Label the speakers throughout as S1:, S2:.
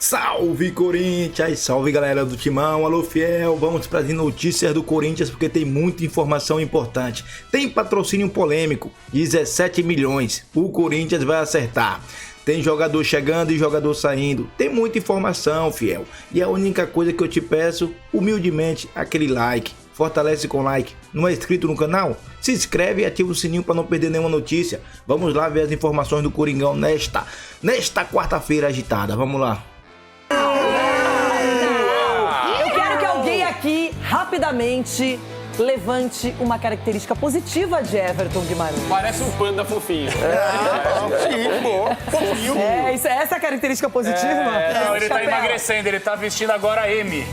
S1: Salve Corinthians, salve galera do Timão, alô fiel, vamos para as notícias do Corinthians porque tem muita informação importante. Tem patrocínio polêmico, 17 milhões, o Corinthians vai acertar. Tem jogador chegando e jogador saindo, tem muita informação fiel. E a única coisa que eu te peço, humildemente, aquele like. Fortalece com like. Não é inscrito no canal? Se inscreve e ativa o sininho para não perder nenhuma notícia. Vamos lá ver as informações do Coringão nesta quarta-feira agitada, vamos lá.
S2: Eu quero que alguém aqui, rapidamente, levante uma característica positiva de Everton Guimarães.
S3: Parece um panda fofinho.
S2: Fofinho. Essa é a característica positiva?
S3: Não, ele tá emagrecendo, ele tá vestindo agora M.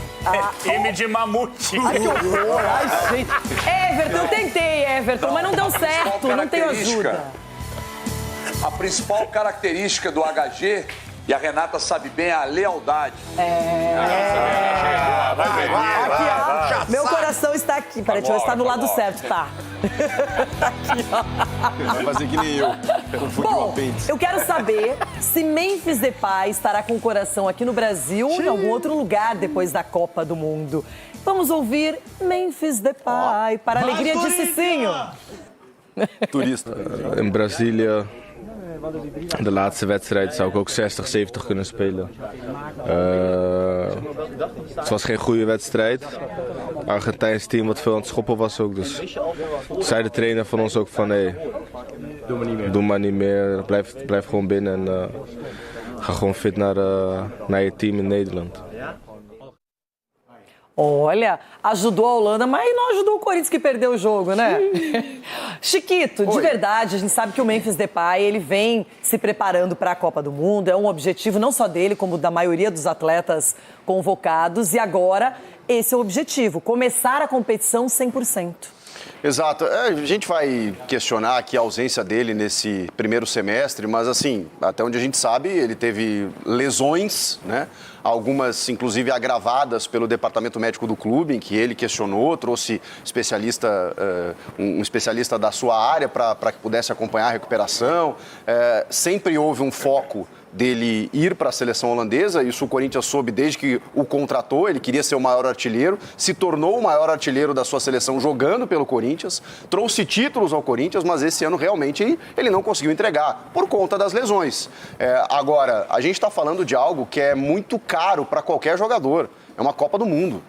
S3: M de mamute.
S2: Ai, que horror. Ai, gente. Everton, eu tentei, Everton, mas não deu certo, não tenho ajuda.
S4: A principal característica do HG, e a Renata sabe bem, é a lealdade.
S2: Meu coração está aqui. Peraí, deixa eu ver se tá no lado certo. Tá. Aqui, ó.
S5: Vai fazer que nem eu. Confundiu o apêndice.
S2: Eu quero saber se Memphis Depay estará com o coração aqui no Brasil ou em algum outro lugar depois da Copa do Mundo. Vamos ouvir Memphis Depay para a alegria de Cicinho.
S5: Turista.
S6: In Brazilië, de laatste wedstrijd, zou ik ook 60, 70 kunnen spelen. Het was geen goede wedstrijd. Het Argentijns team wat veel aan het schoppen was ook. Dus toen zei de trainer van ons ook van hey, doe maar niet meer. Blijf gewoon binnen en ga gewoon fit naar je team in Nederland.
S2: Olha, ajudou a Holanda, mas não ajudou o Corinthians que perdeu o jogo, né? Chiquito, de verdade, a gente sabe que o Memphis Depay, ele vem se preparando para a Copa do Mundo, é um objetivo não só dele, como da maioria dos atletas convocados, e agora esse é o objetivo, começar a competição 100%.
S5: Exato. A gente vai questionar aqui a ausência dele nesse primeiro semestre, mas assim, até onde a gente sabe, ele teve lesões, né? Algumas, inclusive, agravadas pelo departamento médico do clube, em que ele questionou, trouxe um especialista da sua área para que pudesse acompanhar a recuperação. Sempre houve um foco dele ir para a seleção holandesa, isso o Corinthians soube desde que o contratou, ele queria ser o maior artilheiro, se tornou o maior artilheiro da sua seleção jogando pelo Corinthians, trouxe títulos ao Corinthians, mas esse ano realmente ele não conseguiu entregar, por conta das lesões. Agora, a gente está falando de algo que é muito caro para qualquer jogador, é uma Copa do Mundo.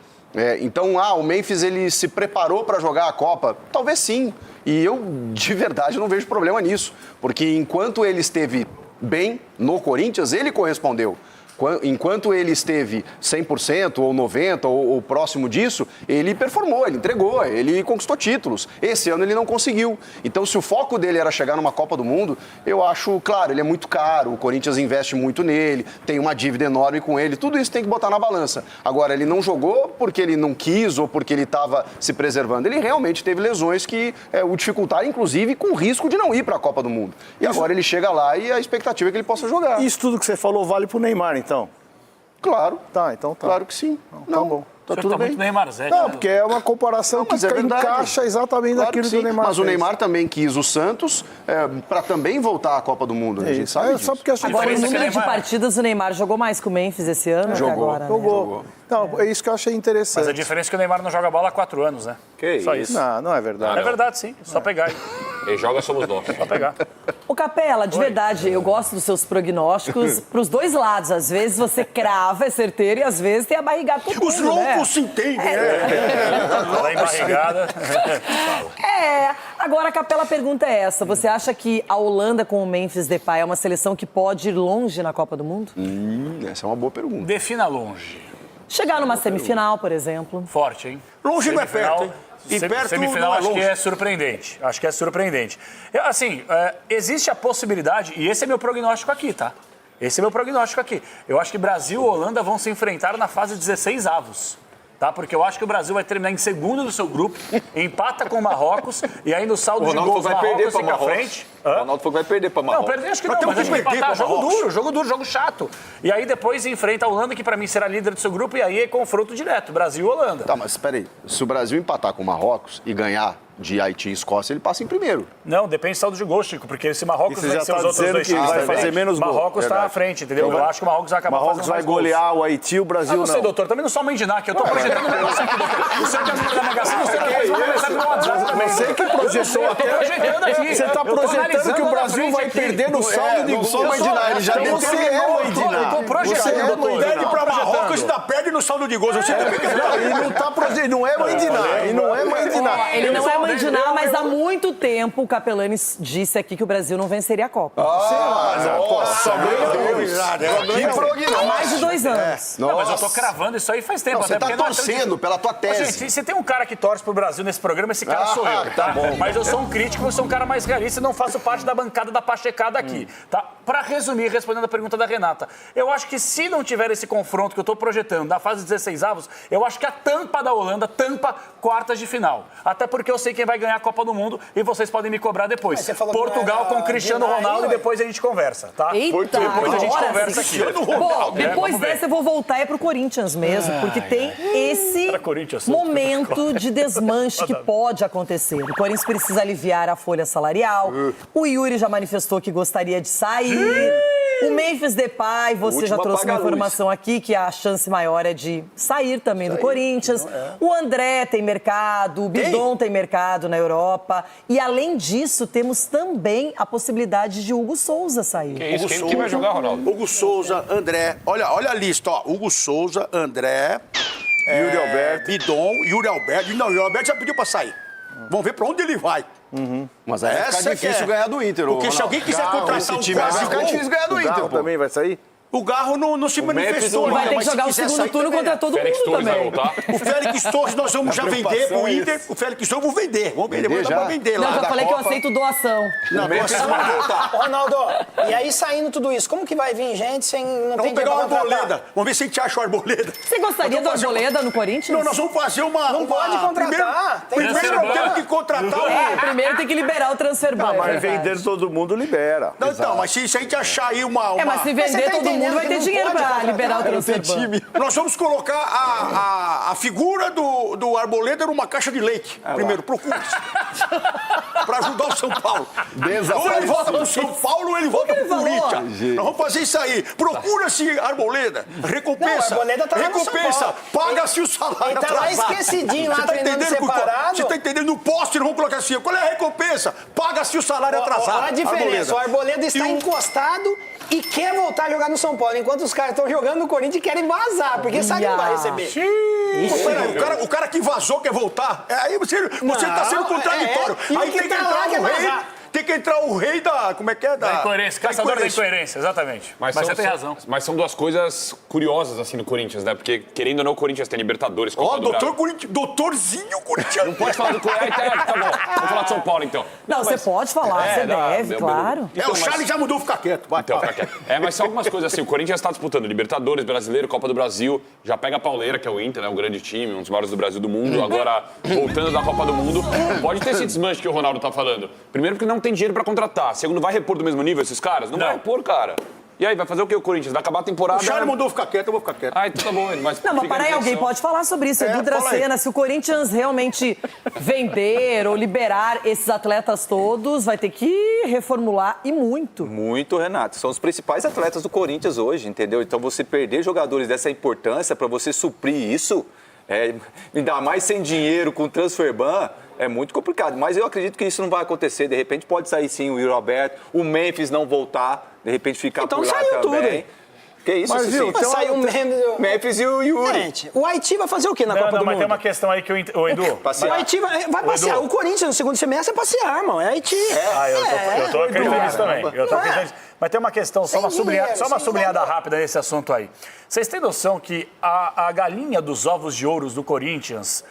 S5: Então, o Memphis ele se preparou para jogar a Copa? Talvez sim, e eu de verdade não vejo problema nisso, porque enquanto ele esteve bem no Corinthians, ele correspondeu. Enquanto ele esteve 100% ou 90% ou próximo disso, ele performou, ele entregou, ele conquistou títulos. Esse ano ele não conseguiu. Então, se o foco dele era chegar numa Copa do Mundo, eu acho, claro, ele é muito caro, o Corinthians investe muito nele, tem uma dívida enorme com ele, tudo isso tem que botar na balança. Agora, ele não jogou porque ele não quis ou porque ele estava se preservando. Ele realmente teve lesões que o dificultaram, inclusive, com risco de não ir para a Copa do Mundo. E agora ele chega lá e a expectativa é que ele possa jogar.
S7: Isso tudo que você falou vale pro Neymar, então?
S5: Claro.
S7: Tá, então tá.
S5: Claro que sim.
S7: Tá bom.
S3: Tá tudo bem. Muito Neymar, Zé.
S7: Não, porque é uma comparação que encaixa exatamente
S5: claro
S7: naquilo que o Neymar
S5: Mas
S7: fez.
S5: o Neymar também quis o Santos para também voltar à Copa do Mundo, né? A gente sabe disso.
S7: Só porque
S2: Agora, em número de partidas, o Neymar jogou mais que o Memphis esse ano?
S5: Jogou.
S2: Agora,
S7: Jogou. Não, é isso que eu achei interessante.
S3: Mas a diferença é que o Neymar não joga bola há 4 anos, né?
S4: Que
S3: só isso.
S7: Não, não é verdade.
S3: É verdade, sim. Só pegar aí.
S4: Quem joga somos nós.
S3: Só pegar.
S2: Ô, Capela, de verdade, eu gosto dos seus prognósticos pros dois lados. Às vezes você crava, é certeiro, e às vezes tem a barrigada todo
S7: Os
S2: mundo, né?
S7: loucos se entendem,
S3: Falar em barrigada.
S2: Agora a Capela, a pergunta é essa. Você acha que a Holanda com o Memphis Depay é uma seleção que pode ir longe na Copa do Mundo?
S5: Essa é uma boa pergunta.
S3: Defina longe.
S2: Chegar numa semifinal, por exemplo.
S3: Forte, hein?
S7: Longe não é
S3: Semifinal-
S7: perto, hein? E perto
S3: semifinal
S7: não é
S3: acho que
S7: longe.
S3: é surpreendente. Acho que é surpreendente. Assim, existe a possibilidade, e esse é meu prognóstico aqui, tá? Esse é meu prognóstico aqui. Eu acho que Brasil e Holanda vão se enfrentar na fase 16 avos. Tá? Porque eu acho que o Brasil vai terminar em segundo do seu grupo, empata com o Marrocos, e aí no saldo de gols o Marrocos fica à frente.
S8: O Ronaldo falou que vai perder pra Marrocos.
S3: Não, perder acho que não, mas acho que empatar. Jogo duro, jogo chato. E aí depois enfrenta a Holanda, que pra mim será líder do seu grupo, e aí é confronto direto, Brasil e Holanda.
S5: Tá, mas espera aí. Se o Brasil empatar com o Marrocos e ganhar de Haiti e Escócia, ele passa em primeiro.
S3: Não, depende do saldo de gol, Chico, porque se Marrocos
S7: E você já
S3: vencer
S7: tá
S3: os outros
S7: dizendo
S3: dois
S7: que
S3: times
S7: vai
S3: também,
S7: fazer menos gol.
S3: Marrocos tá
S7: Verdade.
S3: à frente, entendeu? Eu acho que o Marrocos vai acabar
S7: Marrocos
S3: fazendo
S7: vai
S3: mais gols.
S7: golear o Haiti, o Brasil
S3: Não sei,
S7: não.
S3: doutor, também não sou almanac, eu tô projetando um negócio aqui, doutor. O senhor quer me mandar uma gação, você quer isso?
S7: Você que projetou
S3: Eu tô
S7: até.
S3: projetando aqui.
S7: Você tá
S3: Eu tô
S7: projetando
S3: analisando
S7: que o
S3: lá na
S7: Brasil
S3: frente
S7: vai
S3: aqui.
S7: perder no saldo de
S5: não
S7: gols.
S5: sou Mãe Diná, ele já
S7: Você
S5: determinou.
S7: é Mãe Diná.
S3: Eu tô projetando, doutor.
S9: Perde pra Marrocos e ainda perde no saldo de gols. Você também quer
S7: Não, e não tá projetando, não é Mãe Diná. E não é Mãe Diná.
S2: Ele não é mandinar, mas há muito tempo o Capelani disse aqui que o Brasil não venceria a Copa.
S5: Nossa, meu Deus. Que
S2: Há
S5: prognóstico.
S2: mais de 2 anos.
S3: Não, mas eu tô cravando isso aí faz tempo.
S5: Não, você
S3: até
S5: tá
S3: porque não é tão
S5: torcendo pela tua
S3: Ô,
S5: tese.
S3: gente, se tem um cara que torce pro Brasil nesse programa, esse cara sou eu, tá? Mas eu sou um crítico, eu sou um cara mais realista e não faço parte da bancada da pachecada aqui, tá? Pra resumir, respondendo a pergunta da Renata, eu acho que se não tiver esse confronto que eu tô projetando da fase 16 avos, eu acho que a tampa da Holanda tampa quartas de final. Até porque eu sei quem vai ganhar a Copa do Mundo e vocês podem me cobrar depois. Portugal com Cristiano Ronaldo e depois a gente conversa, tá?
S2: Eita,
S3: Depois a gente
S2: agora
S3: conversa
S2: sim.
S3: aqui.
S2: Bom, depois
S3: vamos ver.
S2: dessa eu vou voltar pro Corinthians mesmo, porque tem esse
S3: Era Corinthians,
S2: momento de desmanche que pode acontecer. O Corinthians precisa aliviar a folha salarial. O Yuri já manifestou que gostaria de sair. O Memphis Depay, você já trouxe uma informação aqui que a chance maior é de sair também do Corinthians. O André tem mercado, o Bidon tem mercado na Europa. E além disso, temos também a possibilidade de Hugo Souza sair.
S10: Que isso? Quem vai jogar, Ronaldo?
S9: Hugo Souza, André. Olha a lista, ó. Hugo Souza, André,
S7: Yuri Alberto.
S9: Bidon, Yuri Alberto. Não, Yuri Alberto já pediu pra sair. Vamos ver pra onde ele vai.
S5: Mas aí vai
S9: Essa
S5: ficar difícil
S9: que é.
S5: ganhar do Inter, ô,
S9: Porque se
S5: Ronaldo.
S9: alguém quiser contratar
S5: Esse
S9: um
S5: time aí vai ficar
S9: quase
S5: difícil ganhar do
S7: O
S5: Inter,
S7: Garro
S5: pô.
S7: também vai sair?
S9: O Garro não se manifestou.
S2: Vai ter que
S9: mas se
S2: jogar o
S9: quiser
S2: segundo
S9: sair,
S2: turno
S9: também
S2: contra
S9: é.
S2: todo
S10: Félix
S2: mundo
S10: Torres vai
S2: também.
S10: voltar?
S9: O Félix Torres nós vamos já vender pro Inter. O Félix Torres vamos vender. Vamos vender, vamos dar pra vender lá.
S2: Não, já
S9: da
S2: falei que eu
S9: Copa.
S2: aceito doação.
S9: Não,
S11: Ronaldo, e aí saindo tudo isso, como que vai vir gente sem não
S9: Nós
S11: tem
S9: vamos pegar uma
S11: dinheiro pra contratar?
S9: arboleda. Vamos ver se a gente acha uma arboleda.
S2: Você gostaria da Arboleda no Corinthians?
S9: Não, nós vamos fazer uma...
S11: Não pode contratar.
S9: Primeiro nós temos que contratar
S2: Primeiro tem que liberar o transfer ban.
S7: Mas vendendo todo mundo libera.
S9: Não, então, mas se a gente achar aí uma...
S2: Mas se
S11: Mas você
S2: vender
S11: tá
S2: todo mundo
S11: entendendo
S2: vai
S11: que
S2: ter
S11: não
S2: dinheiro
S11: pode
S2: pra
S11: contratar?
S2: liberar o transfer ban.
S9: Nós vamos colocar a figura do Arboleda numa caixa de leite. Primeiro, procura. Pra ajudar o São Paulo. Ou ele volta pro São Paulo ou ele volta pro Corinthians. Nós vamos fazer isso aí. Procura-se Arboleda. Recompensa.
S11: Não, o Arboleda tá lá no São
S9: Recompensa.
S11: Paulo.
S9: Paga-se o salário
S11: Ele tá lá
S9: atrasado.
S11: esquecidinho, lá
S9: Você tá
S11: treinando
S9: entendendo
S11: separado.
S9: Você tá entendendo? No poste nós vamos colocar assim. Qual é a recompensa? Paga-se o salário atrasado.
S11: Olha a diferença, o Arboleda está
S9: E
S11: encostado e quer voltar a jogar no São Paulo, enquanto os caras estão jogando no Corinthians e querem vazar, porque sabe que não vai receber.
S9: O cara que vazou quer voltar. Aí você tá sendo contraditório.
S11: E o
S9: Aí
S11: que
S9: tem que
S11: tá lá
S9: entrar
S11: quer
S9: o rei.
S11: vazar.
S9: Tem que entrar o rei da... Como é que é?
S3: Da incoerência, caçador da incoerência, exatamente. Mas você tem razão.
S10: Mas são duas coisas curiosas, assim, no Corinthians, né? Porque, querendo ou não, o Corinthians tem Libertadores, Copa do Brasil.
S9: doutorzinho Corinthians.
S10: Não pode falar do Corinthians, tá bom. Vamos falar de São Paulo, então.
S2: Não, você pode falar, você deve, claro.
S9: O Charles já mudou, fica quieto. Vai.
S10: Então, fica quieto. Mas são algumas coisas assim, o Corinthians está disputando Libertadores, Brasileiro, Copa do Brasil, já pega a pauleira, que é o Inter, né? Um grande time, um dos maiores do Brasil do mundo. Agora, voltando da Copa do Mundo, pode ter esse desmanche que o Ronaldo tá falando. Primeiro porque não tem dinheiro pra contratar. Segundo, vai repor do mesmo nível esses caras? Não vai repor, cara. E aí, vai fazer o que o Corinthians? Vai acabar a temporada...
S9: O Charles mandou ficar quieto, eu vou ficar quieto.
S10: Ah, então tá bom. Mas
S2: Não, mas
S10: fica
S2: para aí,
S10: a
S2: alguém
S10: reflexão.
S2: pode falar sobre isso. Edu Dracena, se o Corinthians realmente vender ou liberar esses atletas todos, vai ter que reformular e muito.
S8: Muito, Renato. São os principais atletas do Corinthians hoje, entendeu? Então você perder jogadores dessa importância para você suprir isso, ainda mais sem dinheiro, com transfer ban, é muito complicado. Mas eu acredito que isso não vai acontecer. De repente pode sair sim o Yuri Alberto, o Memphis não voltar, de repente ficar
S11: Então
S8: por lá
S11: saiu
S8: também.
S11: tudo, hein?
S8: Que isso,
S7: Mas, viu,
S8: Cici?
S11: Mas saiu o
S8: Memphis e o Yuri.
S11: Gente, o Haiti vai fazer o quê na
S3: Não,
S11: Copa
S3: não,
S11: do
S3: mas
S11: Mundo?
S3: tem uma questão aí que o Edu...
S11: O Haiti vai passear.
S3: Edu.
S11: O Corinthians no segundo semestre é passear, irmão. É Haiti.
S3: Eu tô acreditando nisso também. Eu tô acreditando nisso. Mas tem uma questão, só uma sublinhada rápida nesse assunto aí. Vocês têm noção que a galinha dos ovos de ouros do Corinthians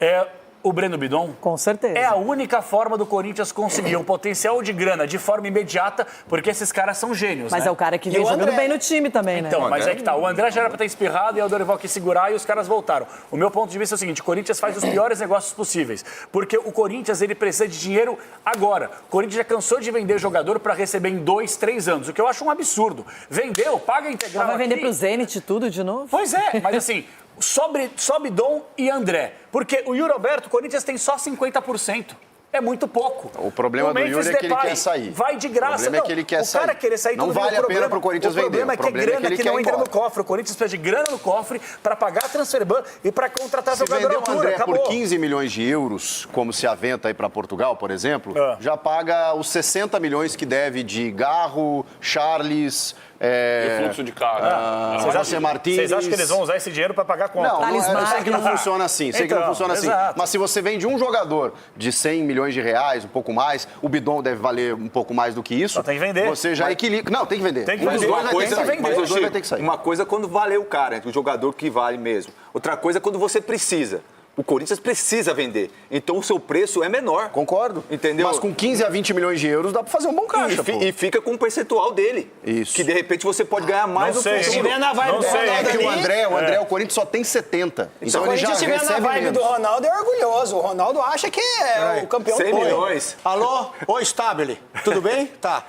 S3: é o Breno Bidon?
S2: Com certeza.
S3: É a única forma do Corinthians conseguir um potencial de grana de forma imediata, porque esses caras são gênios,
S2: Mas
S3: né?
S2: é o cara que vem jogando bem no time também, né?
S3: Então, mas é que tá. O André já era pra ter espirrado e o Dorival quis segurar e os caras voltaram. O meu ponto de vista é o seguinte, o Corinthians faz os piores negócios possíveis, porque o Corinthians, ele precisa de dinheiro agora. O Corinthians já cansou de vender jogador pra receber em 2, 3 anos, o que eu acho um absurdo. Vendeu, paga integral.
S2: Vai vender
S3: aqui.
S2: pro Zenit tudo de novo?
S3: Pois é, mas assim, sobe Dom e André. Porque o Yuri Alberto, o Corinthians tem só 50%. É muito pouco.
S5: O problema do Yuri é que ele quer sair.
S3: Vai de graça.
S5: O problema é que ele quer sair.
S3: O cara querer sair
S5: não
S3: tudo
S5: vale
S3: bem.
S5: a pena pro Corinthians vender.
S3: O problema é que é grana que não entra no
S5: embora.
S3: cofre. O Corinthians precisa de grana no cofre para pagar a transferban e para contratar jogador
S5: vender
S3: à
S5: o
S3: altura.
S5: André
S3: Acabou.
S5: por 15 milhões de euros, como se aventa aí para Portugal, por exemplo, já paga os 60 milhões que deve de Garro, Charles...
S10: E fluxo de carga.
S5: José Martins.
S3: Vocês acham que eles vão usar esse dinheiro para pagar a conta?
S5: Não, eu sei que não funciona assim. Sei que não funciona assim.
S3: Exato.
S5: Mas se você vende um jogador de 100 milhões de reais, um pouco mais, o Bidon deve valer um pouco mais do que isso.
S3: Só tem que vender.
S5: Você já equilibra. Não, tem que vender.
S3: Tem que
S5: Um dos
S3: vender.
S5: dois vai ter que sair.
S8: Mas
S5: Um dos dois vai ter que sair.
S8: uma coisa é quando valeu o cara, o jogador que vale mesmo. Outra coisa é quando você precisa. O Corinthians precisa vender. Então o seu preço é menor.
S5: Concordo.
S8: Entendeu?
S5: Mas com 15 a 20 milhões de euros dá pra fazer um bom caixa,
S8: E fica com o percentual dele.
S5: Isso.
S8: Que de repente você pode ganhar mais
S3: Não
S8: do
S3: sei.
S8: que
S3: Se
S8: o
S11: tiver na vibe do Ronaldo
S5: É que o
S11: ali,
S5: André, o Corinthians só tem 70.
S11: Se
S5: Então
S11: o
S5: ele já
S11: Corinthians estiver na
S5: recebe
S11: vibe
S5: menos.
S11: do Ronaldo, é orgulhoso. O Ronaldo acha que é o campeão
S8: 100
S11: do mundo.
S8: milhões.
S9: Alô? Oi, Stabile. Tudo bem? Tá.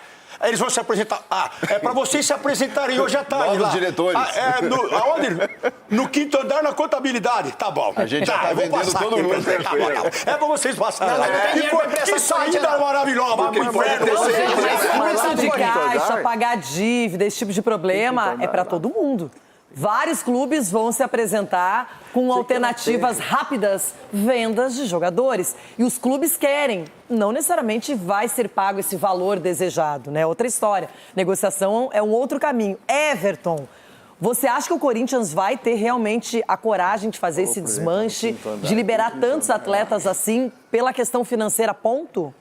S9: Eles vão se apresentar. É pra vocês se apresentarem hoje à tarde
S5: Novos
S9: lá.
S5: diretores.
S9: Aonde? No quinto andar, na contabilidade. Tá bom.
S5: A gente já tá
S9: eu vou
S5: vendendo
S9: passar
S5: todo
S9: aqui
S5: mundo.
S9: pra- tá bom, tá bom. É pra vocês passarem lá.
S11: não tem dinheiro pra emprestar
S9: Que saída
S11: não.
S9: maravilhosa.
S8: Porque
S9: Mas,
S8: pode
S9: velho,
S8: ter
S9: você-
S8: sido-
S2: Mas fluxo de caixa,
S5: andar.
S2: pagar dívida, esse tipo de problema é para todo mundo. Vários clubes vão se apresentar com alternativas rápidas, vendas de jogadores. E os clubes querem. Não necessariamente vai ser pago esse valor desejado, né? Outra história. Negociação é um outro caminho. Everton, você acha que o Corinthians vai ter realmente a coragem de fazer esse desmanche, de liberar tantos atletas assim pela questão financeira, ponto?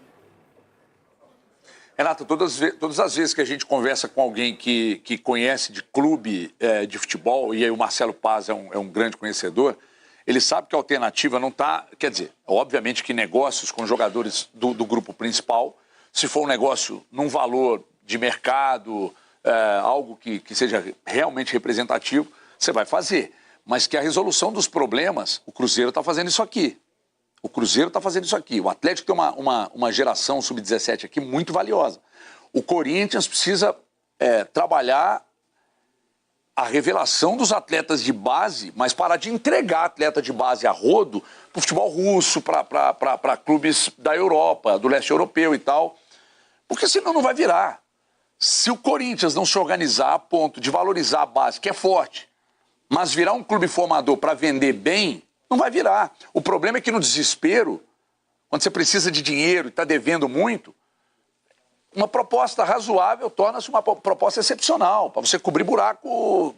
S4: Renato, todas as vezes que a gente conversa com alguém que conhece de clube de futebol, e aí o Marcelo Paz é um grande conhecedor, ele sabe que a alternativa não está... Quer dizer, obviamente que negócios com jogadores do grupo principal, se for um negócio num valor de mercado, algo que seja realmente representativo, você vai fazer. Mas que a resolução dos problemas, o Cruzeiro está fazendo isso aqui. O Cruzeiro está fazendo isso aqui. O Atlético tem uma geração sub-17 aqui muito valiosa. O Corinthians precisa trabalhar a revelação dos atletas de base, mas parar de entregar atleta de base a rodo para o futebol russo, para clubes da Europa, do leste europeu e tal. Porque senão não vai virar. Se o Corinthians não se organizar a ponto de valorizar a base, que é forte, mas virar um clube formador para vender bem, não vai virar. O problema é que no desespero, quando você precisa de dinheiro e está devendo muito, uma proposta razoável torna-se uma proposta excepcional, para você cobrir buraco.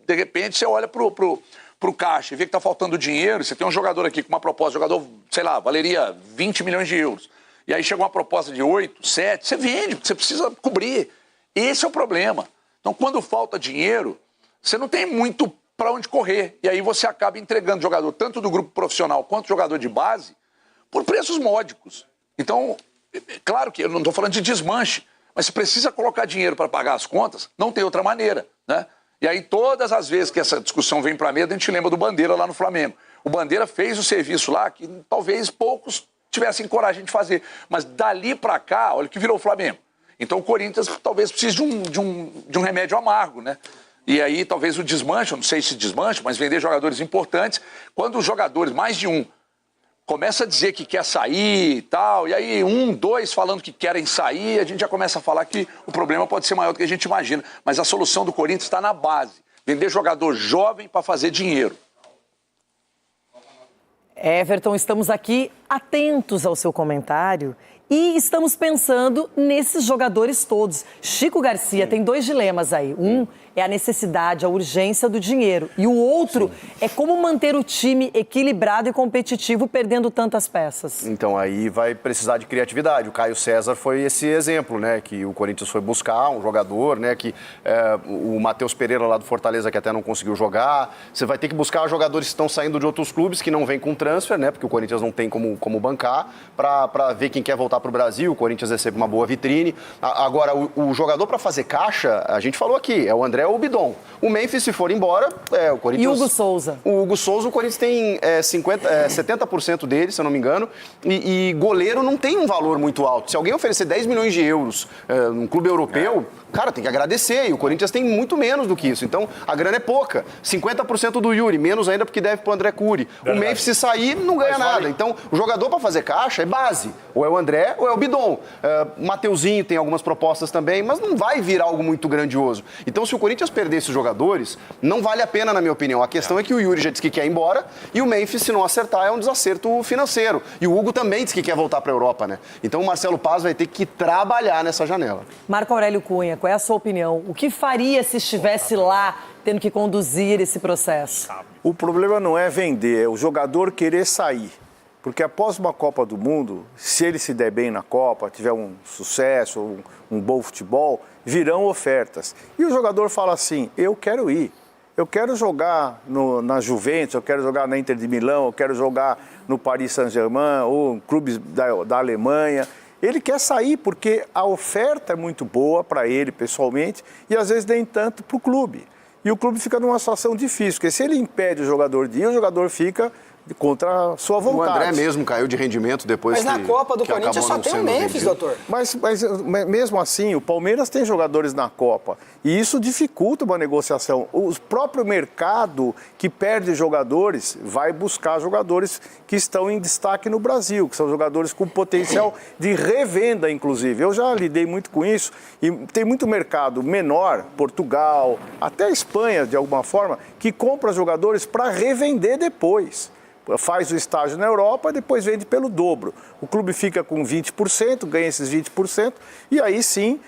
S4: De repente, você olha para o caixa e vê que está faltando dinheiro, você tem um jogador aqui com uma proposta, jogador, sei lá, valeria 20 milhões de euros. E aí chega uma proposta de 8, 7, você vende, porque você precisa cobrir. Esse é o problema. Então, quando falta dinheiro, você não tem muito para onde correr. E aí você acaba entregando jogador, tanto do grupo profissional quanto jogador de base, por preços módicos. Então, claro que eu não estou falando de desmanche, mas se precisa colocar dinheiro para pagar as contas, não tem outra maneira, né? E aí todas as vezes que essa discussão vem para a mesa, a gente lembra do Bandeira lá no Flamengo. O Bandeira fez o serviço lá que talvez poucos tivessem coragem de fazer. Mas dali para cá, olha o que virou o Flamengo. Então o Corinthians talvez precise de um remédio amargo, né? E aí talvez o desmanche, eu não sei se desmanche, mas vender jogadores importantes. Quando os jogadores, mais de um, começa a dizer que quer sair e tal, e aí 1, 2 falando que querem sair, a gente já começa a falar que o problema pode ser maior do que a gente imagina. Mas a solução do Corinthians está na base. Vender jogador jovem para fazer dinheiro.
S2: Everton, estamos aqui atentos ao seu comentário e estamos pensando nesses jogadores todos. Chico Garcia tem 2 dilemas aí. Um, é a necessidade, a urgência do dinheiro. E o outro é como manter o time equilibrado e competitivo perdendo tantas peças.
S5: Então aí vai precisar de criatividade. O Caio César foi esse exemplo, né? Que o Corinthians foi buscar um jogador, né? Que o Matheus Pereira lá do Fortaleza que até não conseguiu jogar. Você vai ter que buscar jogadores que estão saindo de outros clubes que não vêm com transfer, né? Porque o Corinthians não tem como bancar para ver quem quer voltar para o Brasil. O Corinthians recebe uma boa vitrine. Agora, o jogador para fazer caixa, a gente falou aqui, é o André ou o Bidon. O Memphis, se for embora, o Corinthians...
S2: E o Hugo Souza?
S5: O Hugo Souza, o Corinthians tem 70% dele, se eu não me engano, e goleiro não tem um valor muito alto. Se alguém oferecer 10 milhões de euros num clube europeu, cara, tem que agradecer. E o Corinthians tem muito menos do que isso. Então, a grana é pouca. 50% do Yuri, menos ainda porque deve pro André Cury. O Memphis, se sair, não ganha nada. Então, o jogador para fazer caixa é base. Ou é o André ou é o Bidon. Mateuzinho tem algumas propostas também, mas não vai vir algo muito grandioso. Então, se o Corinthians perder esses jogadores, não vale a pena, na minha opinião. A questão é que o Yuri já disse que quer ir embora e o Memphis, se não acertar, é um desacerto financeiro. E o Hugo também disse que quer voltar para a Europa, né? Então, o Marcelo Paz vai ter que trabalhar nessa janela.
S2: Marco Aurélio Cunha, qual é a sua opinião? O que faria se estivesse lá tendo que conduzir esse processo?
S12: O problema não é vender, é o jogador querer sair. Porque após uma Copa do Mundo, se ele se der bem na Copa, tiver um sucesso, um bom futebol, virão ofertas. E o jogador fala assim, eu quero ir. Eu quero jogar na Juventus, eu quero jogar na Inter de Milão, eu quero jogar no Paris Saint-Germain ou em clubes da Alemanha. Ele quer sair porque a oferta é muito boa para ele pessoalmente e às vezes nem tanto para o clube. E o clube fica numa situação difícil, porque se ele impede o jogador de ir, o jogador fica contra a sua vontade.
S5: O André mesmo caiu de rendimento depois
S11: Mas na Copa do Corinthians só tem o Memphis, doutor.
S12: Mas mesmo assim, o Palmeiras tem jogadores na Copa. E isso dificulta uma negociação. O próprio mercado que perde jogadores vai buscar jogadores que estão em destaque no Brasil, que são jogadores com potencial de revenda, inclusive. Eu já lidei muito com isso. E tem muito mercado menor, Portugal, até a Espanha, de alguma forma, que compra jogadores para revender depois. Faz o estágio na Europa, depois vende pelo dobro. O clube fica com 20%, ganha esses 20%, e aí sim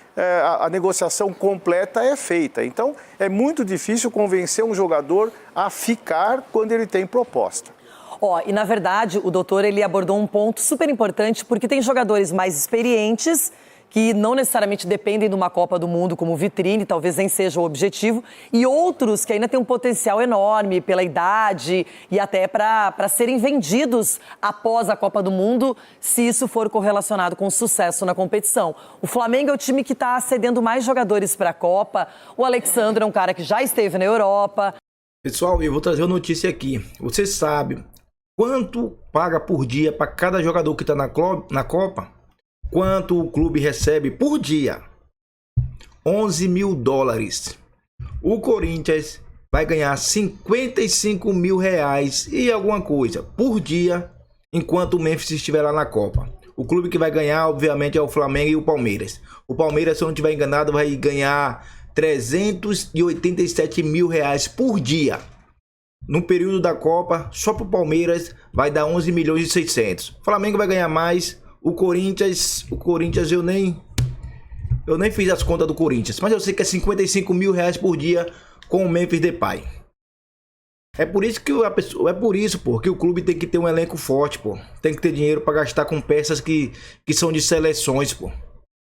S12: a negociação completa é feita. Então, é muito difícil convencer um jogador a ficar quando ele tem proposta.
S2: E na verdade, o doutor ele abordou um ponto super importante, porque tem jogadores mais experientes que não necessariamente dependem de uma Copa do Mundo como vitrine, talvez nem seja o objetivo, e outros que ainda têm um potencial enorme pela idade e até para serem vendidos após a Copa do Mundo, se isso for correlacionado com sucesso na competição. O Flamengo é o time que está cedendo mais jogadores para a Copa, o Alexandre é um cara que já esteve na Europa.
S1: Pessoal, eu vou trazer uma notícia aqui. Você sabe quanto paga por dia para cada jogador que está na Copa? Quanto o clube recebe por dia? 11 mil dólares. O Corinthians vai ganhar 55 mil reais e alguma coisa por dia, enquanto o Memphis estiver lá na Copa. O clube que vai ganhar, obviamente, é o Flamengo e o Palmeiras. O Palmeiras, se eu não estiver enganado, vai ganhar 387 mil reais por dia. No período da Copa, só para o Palmeiras vai dar 11 milhões e 600. O Flamengo vai ganhar mais. O Corinthians eu nem fiz as contas do Corinthians, mas eu sei que é 55 mil reais por dia com o Memphis Depay. É por isso que porque o clube tem que ter um elenco forte, pô. Tem que ter dinheiro para gastar com peças que são de seleções, pô.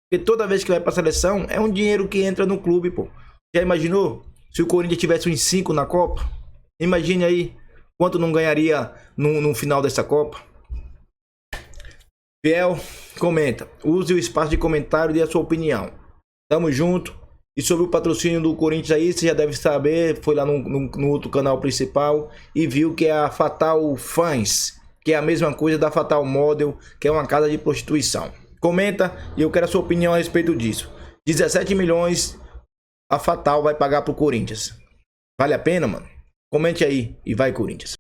S1: Porque toda vez que vai para seleção é um dinheiro que entra no clube, pô. Já imaginou se o Corinthians tivesse uns 5 na Copa? Imagine aí quanto não ganharia no final dessa Copa. Fiel, comenta. Use o espaço de comentário e dê a sua opinião. Tamo junto. E sobre o patrocínio do Corinthians aí, você já deve saber. Foi lá no outro canal principal e viu que é a Fatal Fans, que é a mesma coisa da Fatal Model, que é uma casa de prostituição. Comenta e eu quero a sua opinião a respeito disso. 17 milhões a Fatal vai pagar pro Corinthians. Vale a pena, mano? Comente aí e vai, Corinthians.